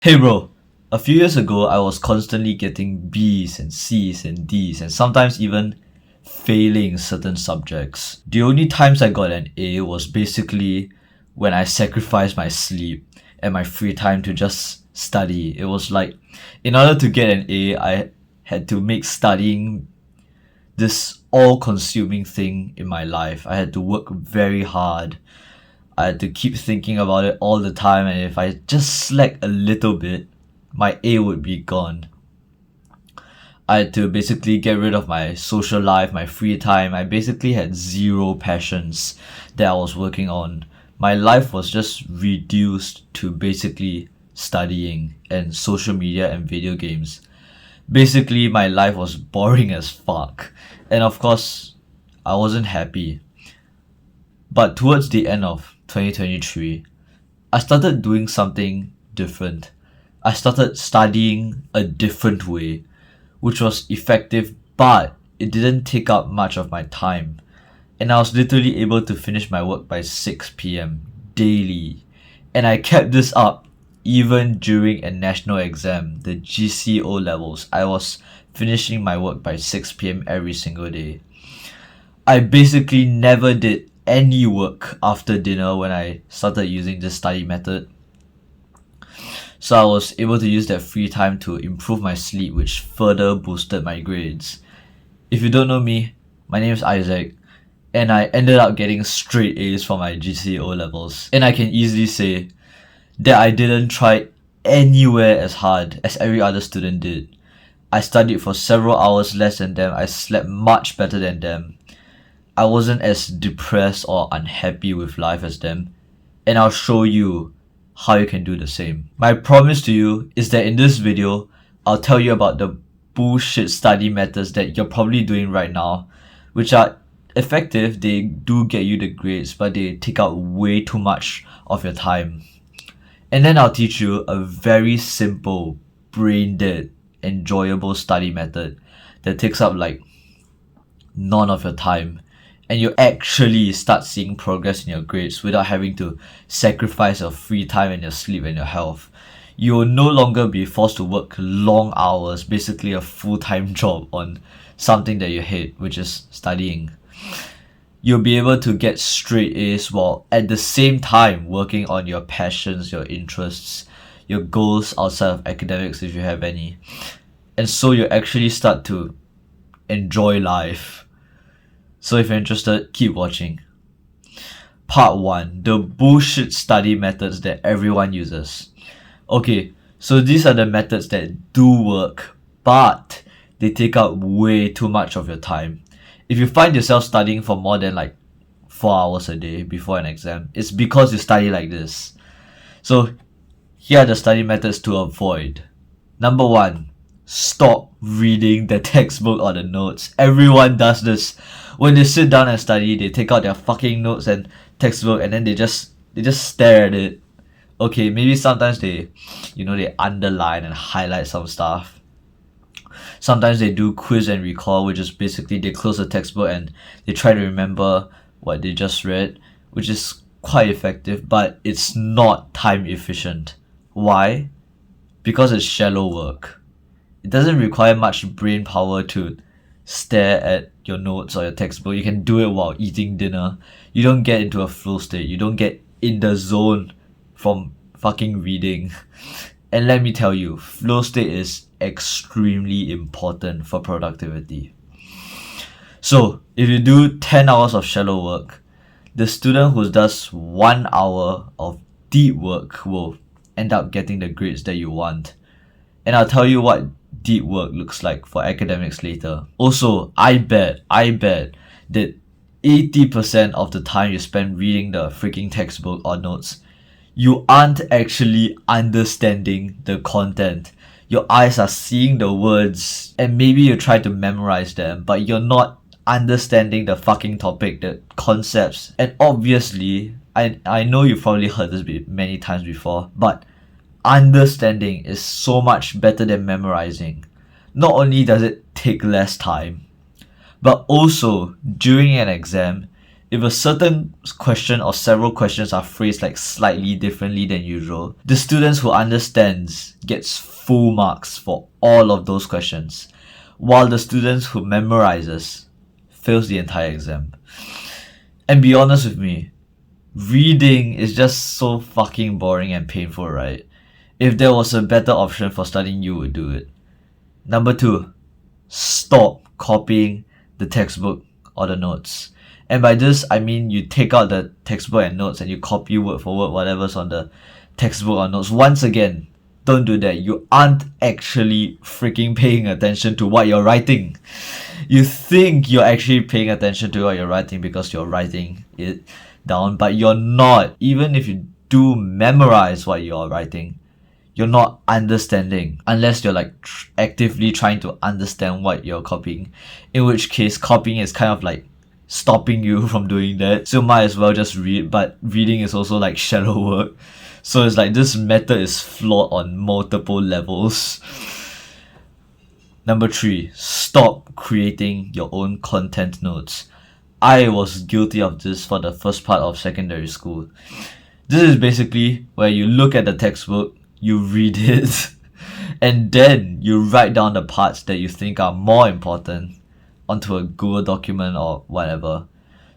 Hey bro, a few years ago I was constantly getting B's and C's and D's and sometimes even failing certain subjects. The only times I got an A was basically when I sacrificed my sleep and my free time to just study. It was like, in order to get an A, I had to make studying this all-consuming thing in my life. I had to work very hard. I had to keep thinking about it all the time, and if I just slack a little bit, my A would be gone. I had to basically get rid of my social life, my free time. I basically had zero passions that I was working on. My life was just reduced to basically studying and social media and video games. Basically, my life was boring as fuck. And of course, I wasn't happy. But towards the end of 2023, I started doing something different. I started studying a different way, which was effective, but it didn't take up much of my time. And I was literally able to finish my work by 6 p.m. daily. And I kept this up even during a national exam, the GCO levels. I was finishing my work by 6 p.m. every single day. I basically never did any work after dinner when I started using this study method. So I was able to use that free time to improve my sleep, which further boosted my grades. If you don't know me, my name is Isaac, and I ended up getting straight A's for my GCO levels. And I can easily say that I didn't try anywhere as hard as every other student did. I studied for several hours less than them. I slept much better than them. I wasn't as depressed or unhappy with life as them, and I'll show you how you can do the same. My promise to you is that in this video, I'll tell you about the bullshit study methods that you're probably doing right now, which are effective. They do get you the grades, but they take out way too much of your time. And then I'll teach you a very simple, brain dead, enjoyable study method that takes up like none of your time, and you actually start seeing progress in your grades without having to sacrifice your free time and your sleep and your health. You will no longer be forced to work long hours, basically a full-time job on something that you hate, which is studying. You'll be able to get straight A's while at the same time working on your passions, your interests, your goals outside of academics if you have any. And so you actually start to enjoy life. So if you're interested, keep watching. Part 1. The bullshit study methods that everyone uses. Okay, so these are the methods that do work, but they take out way too much of your time. If you find yourself studying for more than like 4 hours a day before an exam, it's because you study like this. So here are the study methods to avoid. Number 1. Stop reading the textbook or the notes. Everyone does this. When they sit down and study, they take out their fucking notes and textbook and then they just stare at it. Okay, maybe sometimes they underline and highlight some stuff. Sometimes they do quiz and recall, which is basically they close the textbook and they try to remember what they just read, which is quite effective, but it's not time efficient. Why? Because it's shallow work. It doesn't require much brain power to stare at your notes or your textbook. You can do it while eating dinner. You don't get into a flow state. You don't get in the zone from fucking reading. And let me tell you, flow state is extremely important for productivity. So if you do 10 hours of shallow work, the student who does 1 hour of deep work will end up getting the grades that you want. And I'll tell you what deep work looks like for academics later. Also, I bet that 80% of the time you spend reading the freaking textbook or notes, you aren't actually understanding the content. Your eyes are seeing the words and maybe you try to memorize them, but you're not understanding the fucking topic, the concepts. And obviously, I know you've probably heard this many times before, but understanding is so much better than memorizing. Not only does it take less time, but also during an exam, If a certain question or several questions are phrased like slightly differently than usual, the students who understands gets full marks for all of those questions, while the students who memorizes fails the entire exam. And be honest with me, reading is just so fucking boring and painful, right? If there was a better option for studying, you would do it. Number 2, stop copying the textbook or the notes. And by this, I mean you take out the textbook and notes and you copy word for word whatever's on the textbook or notes. Once again, don't do that. You aren't actually freaking paying attention to what you're writing. You think you're actually paying attention to what you're writing because you're writing it down, but you're not. Even if you do memorize what you're writing, you're not understanding unless you're like actively trying to understand what you're copying, in which case copying is kind of like stopping you from doing that, so might as well just read. But reading is also like shadow work, so it's like this method is flawed on multiple levels. Number 3, stop creating your own content notes. I was guilty of this for the first part of secondary school. This is basically where you look at the textbook, you read it, and then you write down the parts that you think are more important onto a Google document or whatever.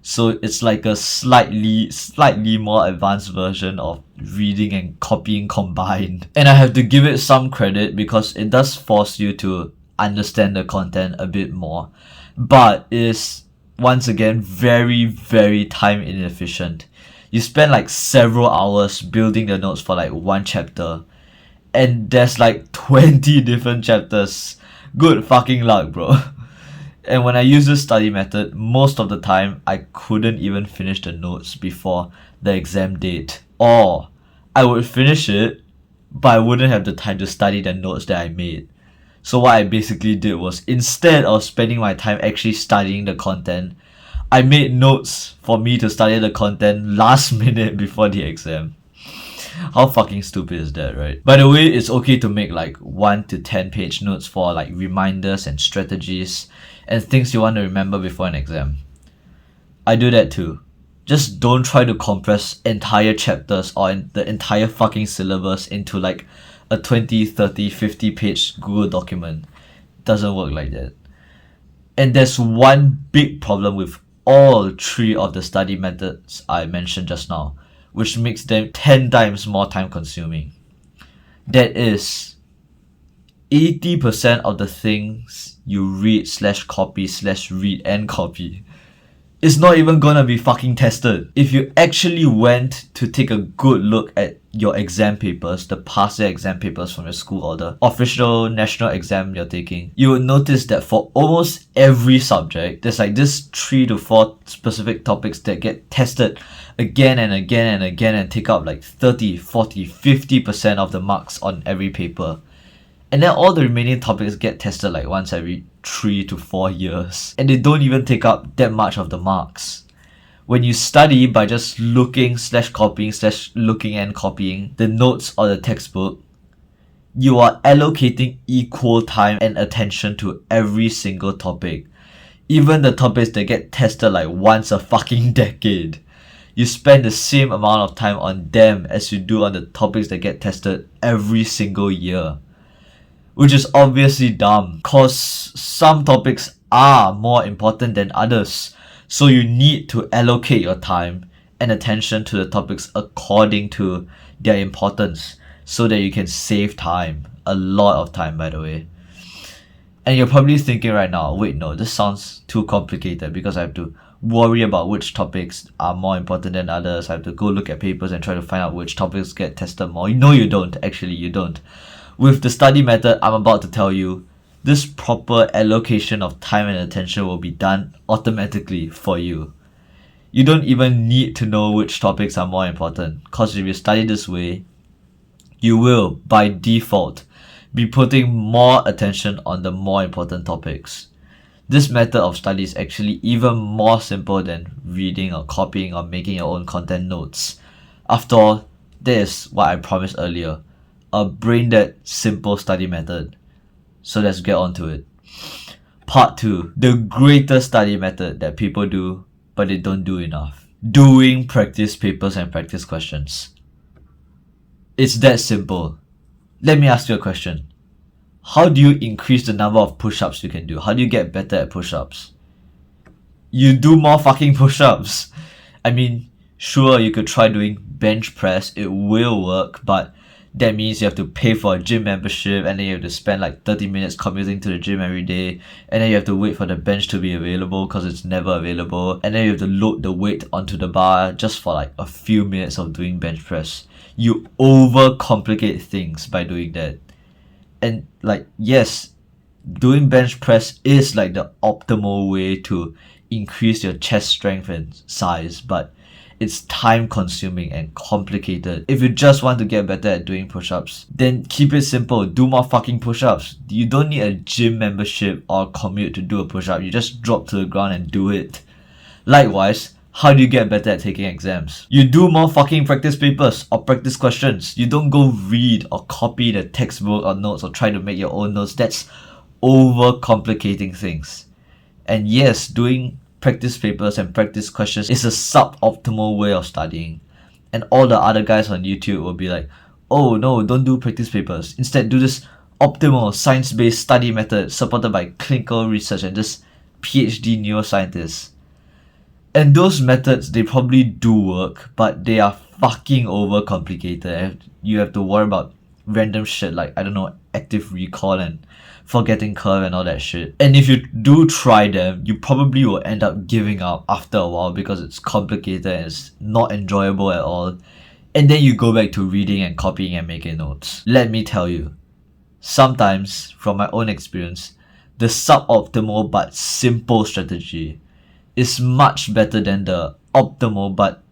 So it's like a slightly more advanced version of reading and copying combined. And I have to give it some credit because it does force you to understand the content a bit more. But it is, once again, very, very time inefficient. You spend like several hours building the notes for like one chapter, and there's like 20 different chapters. Good fucking luck, bro. And when I use this study method, most of the time I couldn't even finish the notes before the exam date. Or I would finish it, but I wouldn't have the time to study the notes that I made. So what I basically did was, instead of spending my time actually studying the content, I made notes for me to study the content last minute before the exam. How fucking stupid is that, right? By the way, it's okay to make like 1 to 10 page notes for like reminders and strategies and things you want to remember before an exam. I do that too. Just don't try to compress entire chapters or the entire fucking syllabus into like a 20, 30, 50 page Google document. Doesn't work like that. And there's one big problem with all 3 of the study methods I mentioned just now, which makes them 10 times more time consuming. That is, 80% of the things you read/copy/read and copy is not even gonna be fucking tested. If you actually went to take a good look at your exam papers, the past year exam papers from your school or the official national exam you're taking, you would notice that for almost every subject, there's like this 3 to 4 specific topics that get tested again and again and again and take up like 30, 40, 50% of the marks on every paper. And then all the remaining topics get tested like once every 3 to 4 years. And they don't even take up that much of the marks. When you study by just looking/copying/looking and copying the notes or the textbook, you are allocating equal time and attention to every single topic. Even the topics that get tested like once a fucking decade. You spend the same amount of time on them as you do on the topics that get tested every single year. Which is obviously dumb, cause some topics are more important than others, so you need to allocate your time and attention to the topics according to their importance, so that you can save time, a lot of time by the way. And you're probably thinking right now, wait no, this sounds too complicated because I have to worry about which topics are more important than others, I have to go look at papers and try to find out which topics get tested more. No, you don't, actually you don't. With the study method I'm about to tell you, this proper allocation of time and attention will be done automatically for you. You don't even need to know which topics are more important, cause if you study this way, you will, by default, be putting more attention on the more important topics. This method of study is actually even more simple than reading or copying or making your own content notes. After all, that is what I promised earlier. A brain-dead simple study method. So let's get on to it. Part 2. The greatest study method that people do but they don't do enough. Doing practice papers and practice questions. It's that simple. Let me ask you a question. How do you increase the number of push-ups you can do? How do you get better at push-ups? You do more fucking push-ups. I mean, sure, you could try doing bench press. It will work, but that means you have to pay for a gym membership, and then you have to spend like 30 minutes commuting to the gym every day, and then you have to wait for the bench to be available because it's never available, and then you have to load the weight onto the bar just for like a few minutes of doing bench press. You overcomplicate things by doing that. And like, yes, doing bench press is like the optimal way to increase your chest strength and size, but it's time consuming and complicated. If you just want to get better at doing push-ups, then keep it simple. Do more fucking push-ups. You don't need a gym membership or commute to do a push-up. You just drop to the ground and do it. Likewise, how do you get better at taking exams? You do more fucking practice papers or practice questions. You don't go read or copy the textbook or notes or try to make your own notes. That's overcomplicating things. And yes, doing practice papers and practice questions is a suboptimal way of studying. And all the other guys on YouTube will be like, oh no, don't do practice papers. Instead, do this optimal science-based study method supported by clinical research and just PhD neuroscientists. And those methods, they probably do work, but they are fucking overcomplicated. You have to worry about random shit like, I don't know, active recall and forgetting curve and all that shit. And if you do try them, you probably will end up giving up after a while because it's complicated and it's not enjoyable at all. And then you go back to reading and copying and making notes. Let me tell you, sometimes, from my own experience, the suboptimal but simple strategy is much better than the optimal but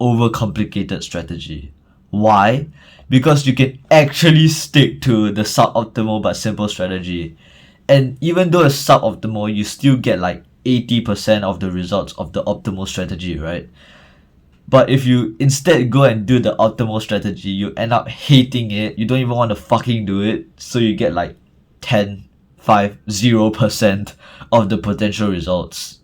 overcomplicated strategy. Why? Because you can actually stick to the suboptimal but simple strategy. And even though it's suboptimal, you still get like 80% of the results of the optimal strategy, right? But if you instead go and do the optimal strategy, you end up hating it. You don't even want to fucking do it. So you get like 10, 5, 0% of the potential results.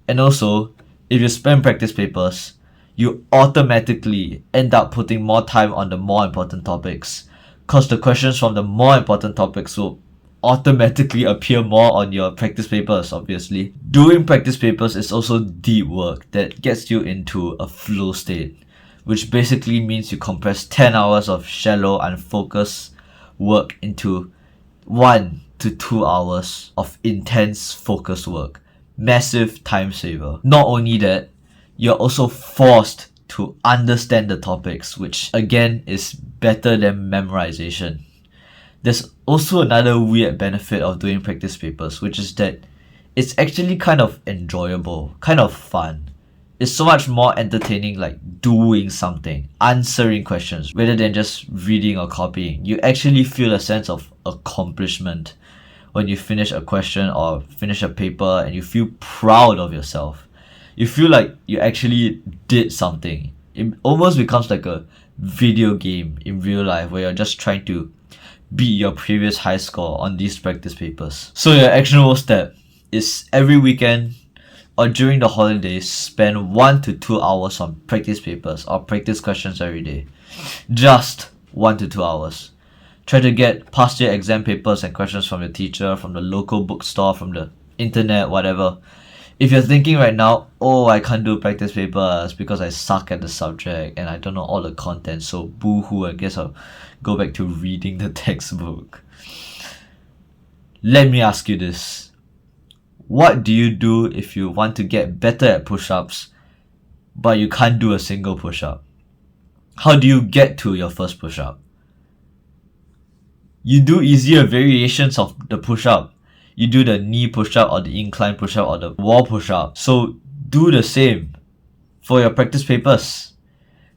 And also, if you spam practice papers, you automatically end up putting more time on the more important topics, cause the questions from the more important topics will automatically appear more on your practice papers, obviously. Doing practice papers is also deep work that gets you into a flow state, which basically means you compress 10 hours of shallow and focused work into 1 to 2 hours of intense focused work. Massive time saver. Not only that, you're also forced to understand the topics, which again is better than memorization. There's also another weird benefit of doing practice papers, which is that it's actually kind of enjoyable, kind of fun. It's so much more entertaining like doing something, answering questions, rather than just reading or copying. You actually feel a sense of accomplishment when you finish a question or finish a paper, and you feel proud of yourself. You feel like you actually did something. It almost becomes like a video game in real life where you're just trying to beat your previous high score on these practice papers. So your actionable step is every weekend or during the holidays, spend 1 to 2 hours on practice papers or practice questions every day. Just 1 to 2 hours. Try to get past year exam papers and questions from your teacher, from the local bookstore, from the internet, whatever. If you're thinking right now, oh, I can't do practice papers because I suck at the subject and I don't know all the content, so boo-hoo, I guess I'll go back to reading the textbook. Let me ask you this. What do you do if you want to get better at push-ups, but you can't do a single push-up? How do you get to your first push-up? You do easier variations of the push-up. You do the knee push-up or the incline push-up or the wall push-up. So do the same for your practice papers.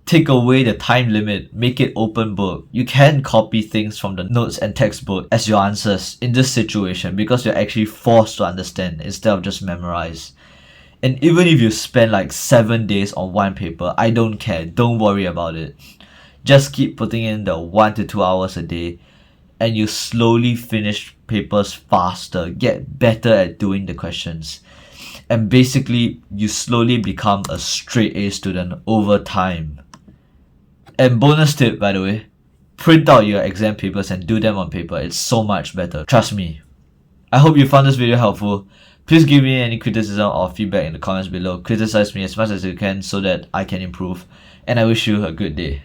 Take away the time limit, make it open book. You can copy things from the notes and textbook as your answers in this situation because you're actually forced to understand instead of just memorize. And even if you spend like 7 days on one paper, I don't care. Don't worry about it. Just keep putting in the 1 to 2 hours a day, and you slowly finish papers faster, get better at doing the questions. And basically, you slowly become a straight A student over time. And bonus tip, by the way, print out your exam papers and do them on paper. It's so much better. Trust me. I hope you found this video helpful. Please give me any criticism or feedback in the comments below. Criticize me as much as you can so that I can improve. And I wish you a good day.